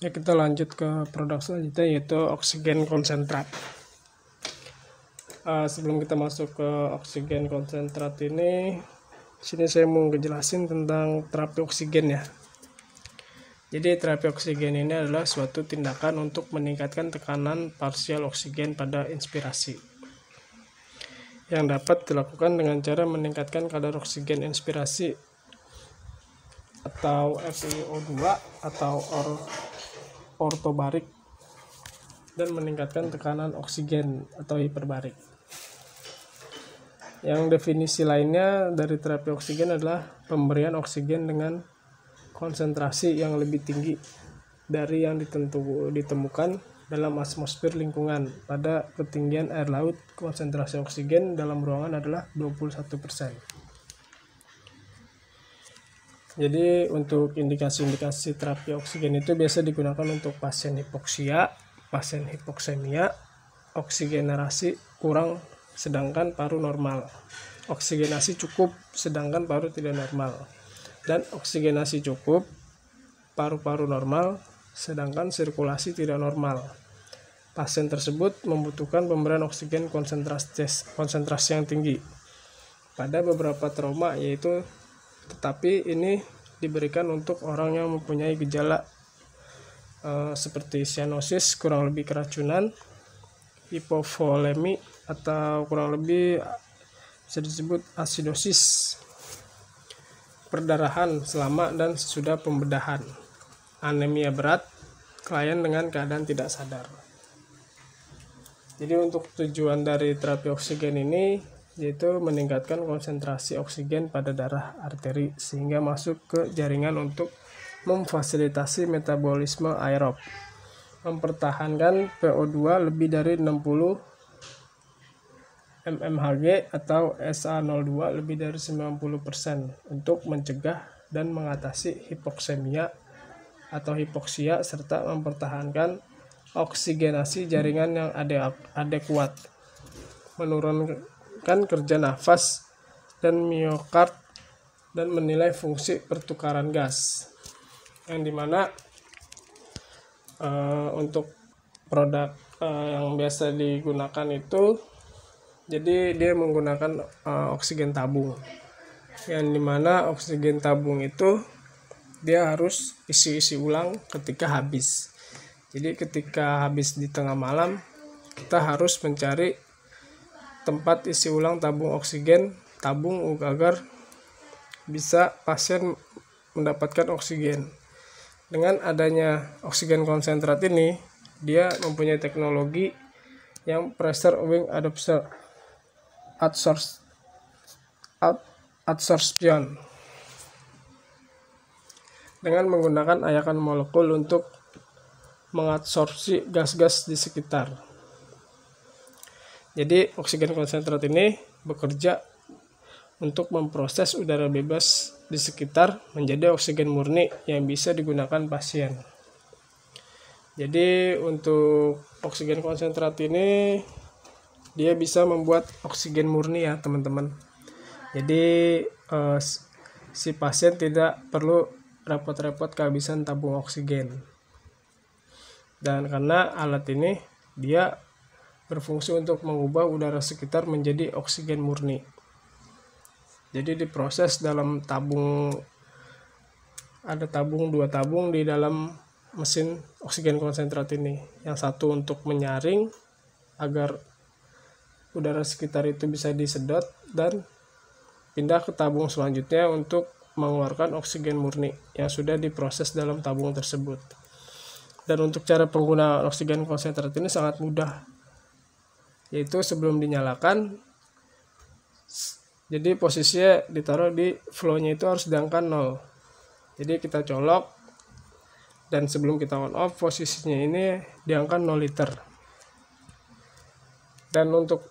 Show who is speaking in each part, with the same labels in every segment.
Speaker 1: Ya, kita lanjut ke produk selanjutnya, yaitu oksigen konsentrat. Sebelum kita masuk ke oksigen konsentrat ini, sini saya mau ngejelasin tentang terapi oksigen ya. Jadi terapi oksigen ini adalah suatu tindakan untuk meningkatkan tekanan parsial oksigen pada inspirasi, yang dapat dilakukan dengan cara meningkatkan kadar oksigen inspirasi atau FiO2 atau ortobarik, dan meningkatkan tekanan oksigen atau hiperbarik. Yang definisi lainnya dari terapi oksigen adalah pemberian oksigen dengan konsentrasi yang lebih tinggi dari yang ditemukan dalam atmosfer lingkungan pada ketinggian air laut. Konsentrasi oksigen dalam ruangan adalah 21%. Jadi untuk indikasi-indikasi terapi oksigen itu biasa digunakan untuk pasien hipoksia, pasien hipoksemia, oksigenasi kurang sedangkan paru normal, oksigenasi cukup sedangkan paru tidak normal, dan oksigenasi cukup, paru-paru normal sedangkan sirkulasi tidak normal. Pasien tersebut membutuhkan pemberian oksigen konsentrasi yang tinggi pada beberapa trauma, tetapi ini diberikan untuk orang yang mempunyai gejala seperti cyanosis, kurang lebih keracunan, hipovolemi, atau kurang lebih bisa disebut asidosis, perdarahan selama dan sesudah pembedahan, anemia berat, klien dengan keadaan tidak sadar. Jadi untuk tujuan dari terapi oksigen ini yaitu meningkatkan konsentrasi oksigen pada darah arteri sehingga masuk ke jaringan untuk memfasilitasi metabolisme aerob, mempertahankan PO2 lebih dari 60 mmHg atau SA02 lebih dari 90% untuk mencegah dan mengatasi hipoksemia atau hipoksia serta mempertahankan oksigenasi jaringan yang adekuat, menurunkan kerja nafas dan miokard, dan menilai fungsi pertukaran gas, yang dimana untuk produk yang biasa digunakan itu, jadi dia menggunakan oksigen tabung, yang dimana oksigen tabung itu dia harus isi ulang ketika habis. Jadi ketika habis di tengah malam, kita harus mencari tempat isi ulang tabung oksigen agar bisa pasien mendapatkan oksigen. Dengan adanya oksigen konsentrat ini, dia mempunyai teknologi yang pressure wing adsorption dengan menggunakan ayakan molekul untuk mengadsorpsi gas-gas di sekitar. Jadi oksigen konsentrat ini bekerja untuk memproses udara bebas di sekitar menjadi oksigen murni yang bisa digunakan pasien. Jadi untuk oksigen konsentrat ini dia bisa membuat oksigen murni ya teman-teman. Jadi si pasien tidak perlu repot-repot kehabisan tabung oksigen. Dan karena alat ini dia berfungsi untuk mengubah udara sekitar menjadi oksigen murni. Jadi diproses dalam tabung, ada dua tabung di dalam mesin oksigen konsentrat ini. Yang satu untuk menyaring agar udara sekitar itu bisa disedot, dan pindah ke tabung selanjutnya untuk mengeluarkan oksigen murni yang sudah diproses dalam tabung tersebut. Dan untuk cara penggunaan oksigen konsentrat ini sangat mudah, yaitu sebelum dinyalakan, jadi posisinya ditaruh di flow-nya itu harus di angka 0. Jadi kita colok, dan sebelum kita on off posisinya ini di angka 0 liter. Dan untuk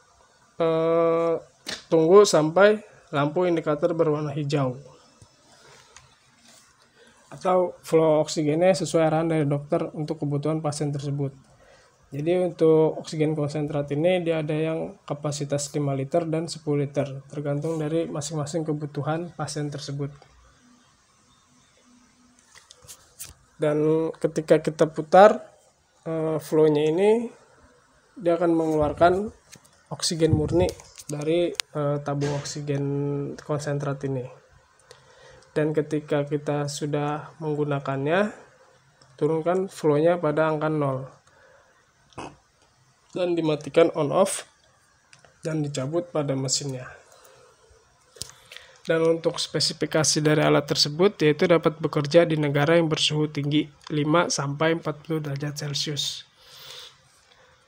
Speaker 1: tunggu sampai lampu indikator berwarna hijau atau flow oksigennya sesuai arahan dari dokter untuk kebutuhan pasien tersebut. Jadi untuk oksigen konsentrat ini dia ada yang kapasitas 5 liter dan 10 liter, tergantung dari masing-masing kebutuhan pasien tersebut. Dan ketika kita putar, flow-nya ini dia akan mengeluarkan oksigen murni dari tabung oksigen konsentrat ini. Dan ketika kita sudah menggunakannya, turunkan flow-nya pada angka 0 dan dimatikan on off dan dicabut pada mesinnya. Dan untuk spesifikasi dari alat tersebut yaitu dapat bekerja di negara yang bersuhu tinggi 5-40 derajat Celcius.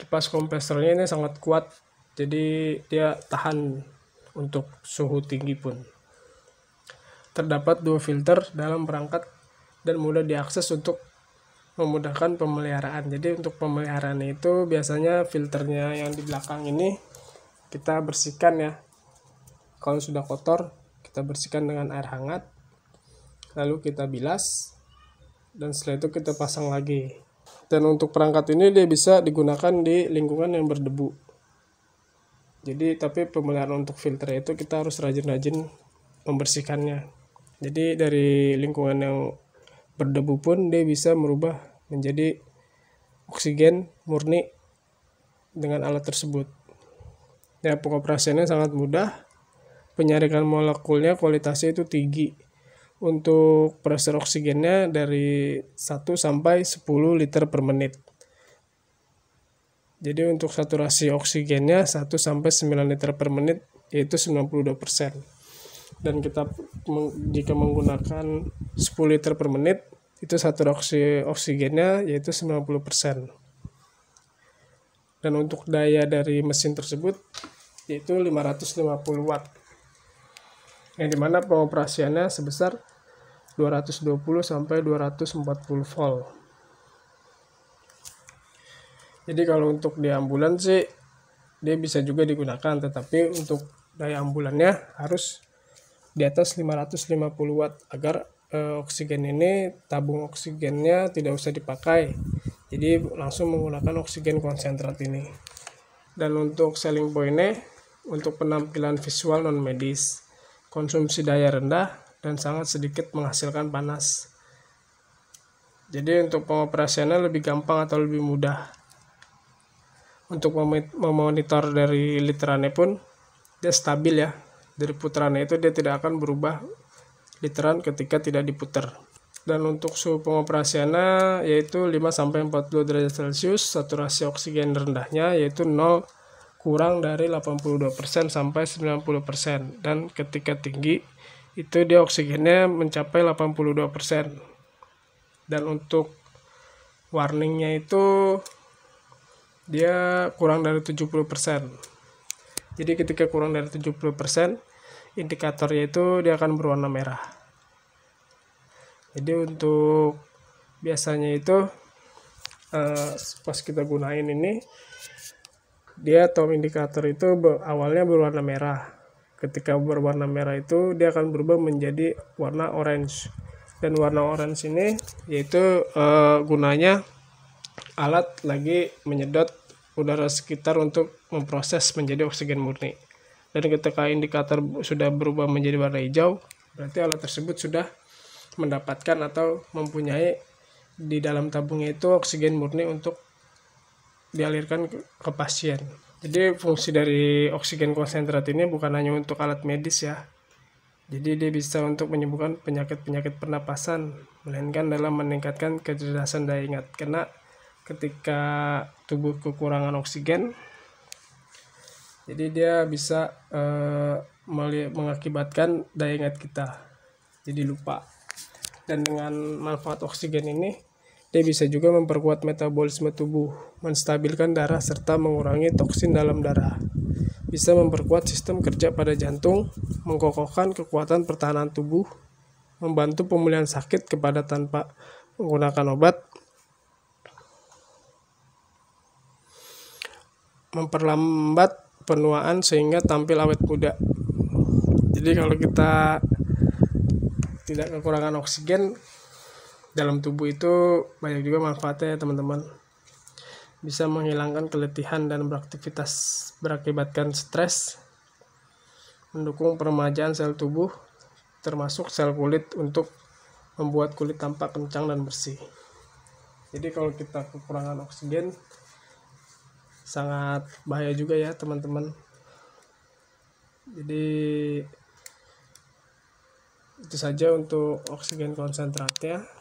Speaker 1: Kipas kompresornya ini sangat kuat, jadi dia tahan untuk suhu tinggi pun. Terdapat 2 filter dalam perangkat dan mudah diakses untuk memudahkan pemeliharaan. Jadi untuk pemeliharaan itu biasanya filternya yang di belakang ini kita bersihkan ya. Kalau sudah kotor, kita bersihkan dengan air hangat, lalu kita bilas, dan setelah itu kita pasang lagi. Dan untuk perangkat ini dia bisa digunakan di lingkungan yang berdebu. Jadi tapi pemeliharaan untuk filter itu kita harus rajin-rajin membersihkannya. Jadi dari lingkungan yang berdebu pun dia bisa merubah menjadi oksigen murni dengan alat tersebut. Ya, pengoperasiannya sangat mudah. Penyaringan molekulnya kualitasnya itu tinggi. Untuk pressure oksigennya dari 1 sampai 10 liter per menit. Jadi untuk saturasi oksigennya 1 sampai 9 liter per menit, yaitu 92%. Dan kita jika menggunakan 10 liter per menit, itu saturasi oksigennya yaitu 90%. Dan untuk daya dari mesin tersebut yaitu 550 watt. Yang dimana pengoperasiannya sebesar 220 sampai 240 volt. Jadi kalau untuk di ambulan sih dia bisa juga digunakan, tetapi untuk daya ambulannya harus di atas 550 watt agar oksigen ini, tabung oksigennya tidak usah dipakai. Jadi langsung menggunakan oksigen konsentrat ini. Dan untuk selling point-nya, untuk penampilan visual non medis, konsumsi daya rendah dan sangat sedikit menghasilkan panas. Jadi untuk pengoperasiannya lebih gampang atau lebih mudah. Untuk memonitor dari literannya pun dia stabil ya. Dari putarannya itu dia tidak akan berubah literan ketika tidak diputar. Dan untuk suhu pengoperasiannya yaitu 5-40 derajat Celcius, saturasi oksigen rendahnya yaitu 0 kurang dari 82% sampai 90%, dan ketika tinggi itu dia oksigennya mencapai 82%. Dan untuk warningnya itu dia kurang dari 70%. Jadi ketika kurang dari 70%, indikatornya itu dia akan berwarna merah. Jadi untuk biasanya itu pas kita gunain ini, dia tom indikator itu awalnya berwarna merah. Ketika berwarna merah itu dia akan berubah menjadi warna orange. Dan warna orange ini yaitu gunanya alat lagi menyedot udara sekitar untuk memproses menjadi oksigen murni. Dan ketika indikator sudah berubah menjadi warna hijau, berarti alat tersebut sudah mendapatkan atau mempunyai di dalam tabungnya itu oksigen murni untuk dialirkan ke pasien. Jadi fungsi dari oksigen konsentrat ini bukan hanya untuk alat medis ya. Jadi dia bisa untuk menyembuhkan penyakit-penyakit pernapasan, melainkan dalam meningkatkan kecerdasan daya ingat. Karena ketika tubuh kekurangan oksigen, jadi dia bisa mengakibatkan daya ingat kita jadi lupa. Dan dengan manfaat oksigen ini, dia bisa juga memperkuat metabolisme tubuh, menstabilkan darah serta mengurangi toksin dalam darah. Bisa memperkuat sistem kerja pada jantung, mengokohkan kekuatan pertahanan tubuh, membantu pemulihan sakit kepada tanpa menggunakan obat, memperlambat penuaan sehingga tampil awet muda. Jadi kalau kita tidak kekurangan oksigen dalam tubuh itu banyak juga manfaatnya ya teman-teman. Bisa menghilangkan keletihan dan beraktivitas berakibatkan stres, mendukung peremajaan sel tubuh termasuk sel kulit untuk membuat kulit tampak kencang dan bersih. Jadi kalau kita kekurangan oksigen sangat bahaya juga ya teman-teman. Jadi itu saja untuk oksigen konsentratnya.